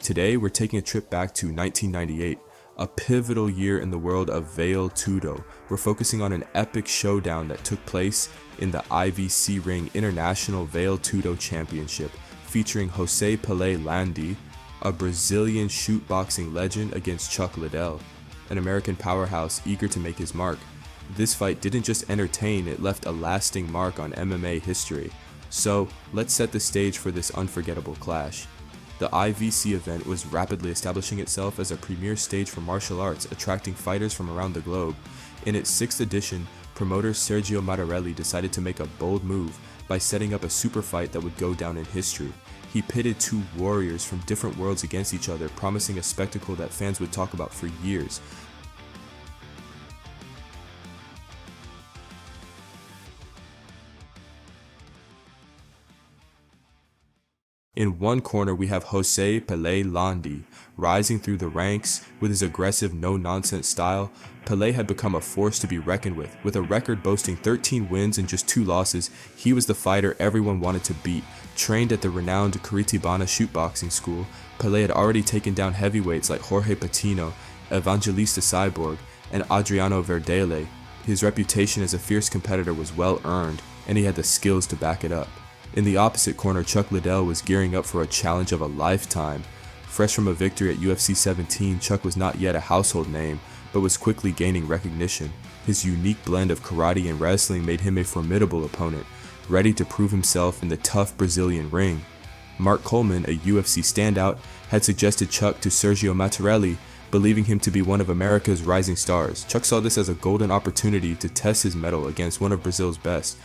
Today, we're taking a trip back to 1998, a pivotal year in the world of Vale Tudo. We're focusing on an epic showdown that took place in the IVC Ring International Vale Tudo Championship, featuring José Pelé Landi, a Brazilian shootboxing legend, against Chuck Liddell, an American powerhouse eager to make his mark. This fight didn't just entertain, it left a lasting mark on MMA history. So, let's set the stage for this unforgettable clash. The IVC event was rapidly establishing itself as a premier stage for martial arts, attracting fighters from around the globe. In its 6th edition, promoter Sergio Mattarelli decided to make a bold move by setting up a super fight that would go down in history. He pitted two warriors from different worlds against each other, promising a spectacle that fans would talk about for years. In one corner, we have José Pelé Landi. Rising through the ranks with his aggressive, no-nonsense style, Pelé had become a force to be reckoned with. With a record boasting 13 wins and just 2 losses, he was the fighter everyone wanted to beat. Trained at the renowned Curitibana shootboxing school, Pelé had already taken down heavyweights like Jorge Patino, Evangelista Cyborg, and Adriano Verdele. His reputation as a fierce competitor was well earned, and he had the skills to back it up. In the opposite corner, Chuck Liddell was gearing up for a challenge of a lifetime. Fresh from a victory at UFC 17, Chuck was not yet a household name, but was quickly gaining recognition. His unique blend of karate and wrestling made him a formidable opponent, ready to prove himself in the tough Brazilian ring. Mark Coleman, a UFC standout, had suggested Chuck to Sergio Mattarelli, believing him to be one of America's rising stars. Chuck saw this as a golden opportunity to test his mettle against one of Brazil's best.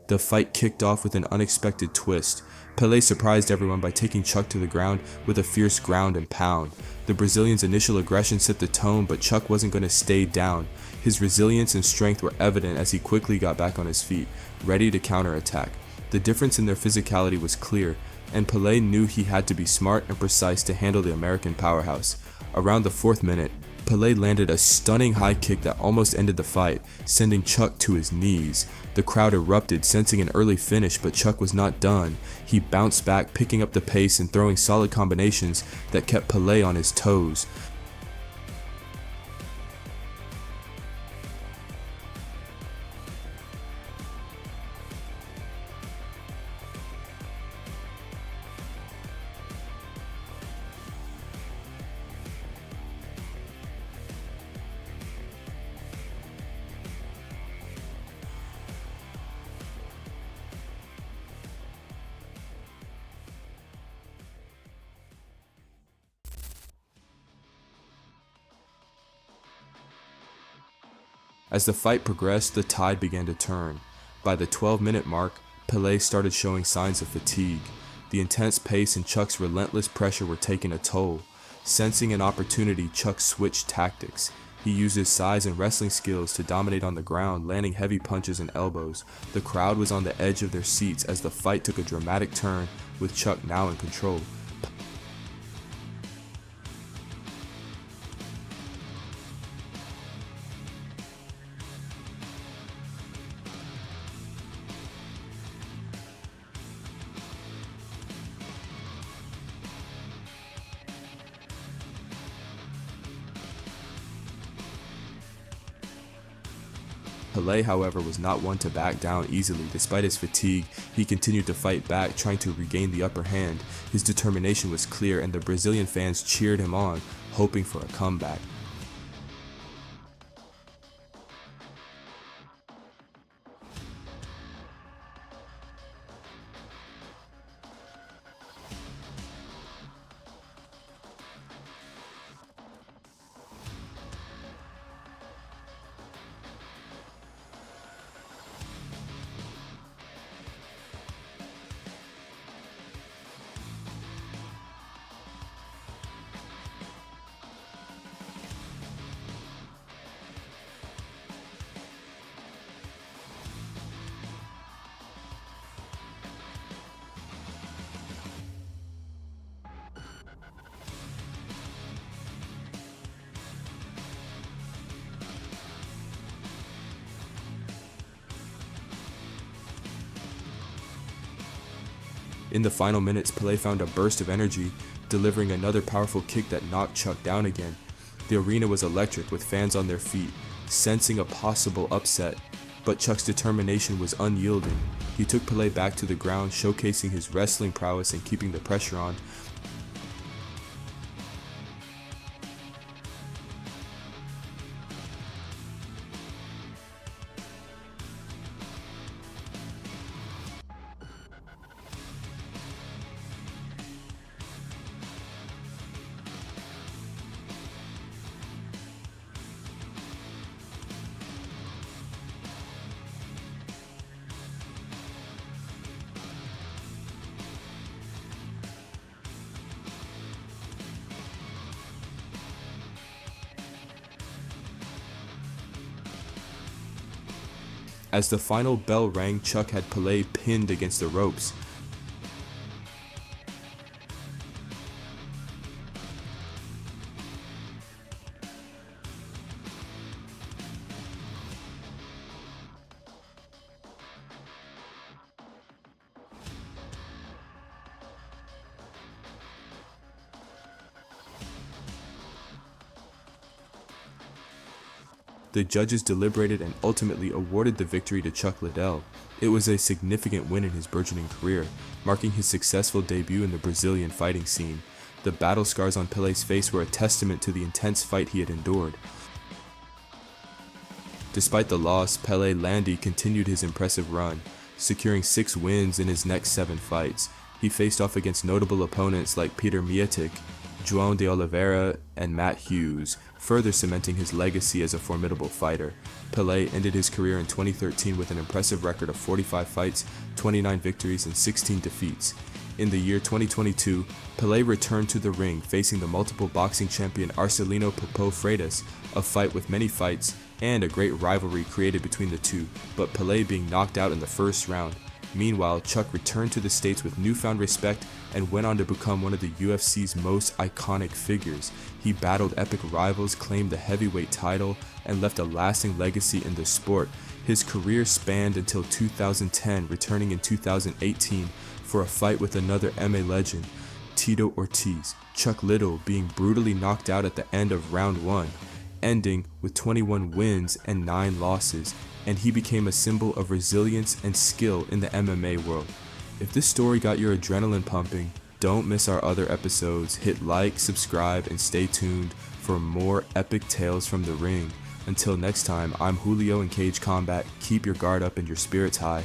The fight kicked off with an unexpected twist. Pelé surprised everyone by taking Chuck to the ground with a fierce ground and pound. The Brazilian's initial aggression set the tone, but Chuck wasn't going to stay down. His resilience and strength were evident as he quickly got back on his feet, ready to counterattack. The difference in their physicality was clear, and Pelé knew he had to be smart and precise to handle the American powerhouse. Around the 4th minute, Pelé landed a stunning high kick that almost ended the fight, sending Chuck to his knees. The crowd erupted, sensing an early finish, but Chuck was not done. He bounced back, picking up the pace and throwing solid combinations that kept Pelé on his toes. As the fight progressed, the tide began to turn. By the 12-minute mark, Pelé started showing signs of fatigue. The intense pace and Chuck's relentless pressure were taking a toll. Sensing an opportunity, Chuck switched tactics. He used his size and wrestling skills to dominate on the ground, landing heavy punches and elbows. The crowd was on the edge of their seats as the fight took a dramatic turn, with Chuck now in control. Pelé, however, was not one to back down easily. Despite his fatigue, he continued to fight back, trying to regain the upper hand. His determination was clear, and the Brazilian fans cheered him on, hoping for a comeback. In the final minutes, Pelé found a burst of energy, delivering another powerful kick that knocked Chuck down again. The arena was electric with fans on their feet, sensing a possible upset, but Chuck's determination was unyielding. He took Pelé back to the ground, showcasing his wrestling prowess and keeping the pressure on. As the final bell rang, Chuck had Pelé pinned against the ropes. The judges deliberated and ultimately awarded the victory to Chuck Liddell. It was a significant win in his burgeoning career, marking his successful debut in the Brazilian fighting scene. The battle scars on Pelé's face were a testament to the intense fight he had endured. Despite the loss, Pelé Landi continued his impressive run, securing 6 wins in his next 7 fights. He faced off against notable opponents like Peter Miatic, João de Oliveira, and Matt Hughes, further cementing his legacy as a formidable fighter. Pelé ended his career in 2013 with an impressive record of 45 fights, 29 victories, and 16 defeats. In the year 2022, Pelé returned to the ring, facing the multiple boxing champion Arcelino Popo Freitas, a fight with many fights and a great rivalry created between the two, but Pelé being knocked out in the first round. Meanwhile, Chuck returned to the States with newfound respect and went on to become one of the UFC's most iconic figures. He battled epic rivals, claimed the heavyweight title, and left a lasting legacy in the sport. His career spanned until 2010, returning in 2018 for a fight with another MMA legend, Tito Ortiz. Chuck Liddell being brutally knocked out at the end of round 1, ending with 21 wins and 9 losses, and he became a symbol of resilience and skill in the MMA world. If this story got your adrenaline pumping, don't miss our other episodes. Hit like, subscribe, and stay tuned for more epic tales from the ring. Until next time, I'm Julio in Cage Combat. Keep your guard up and your spirits high.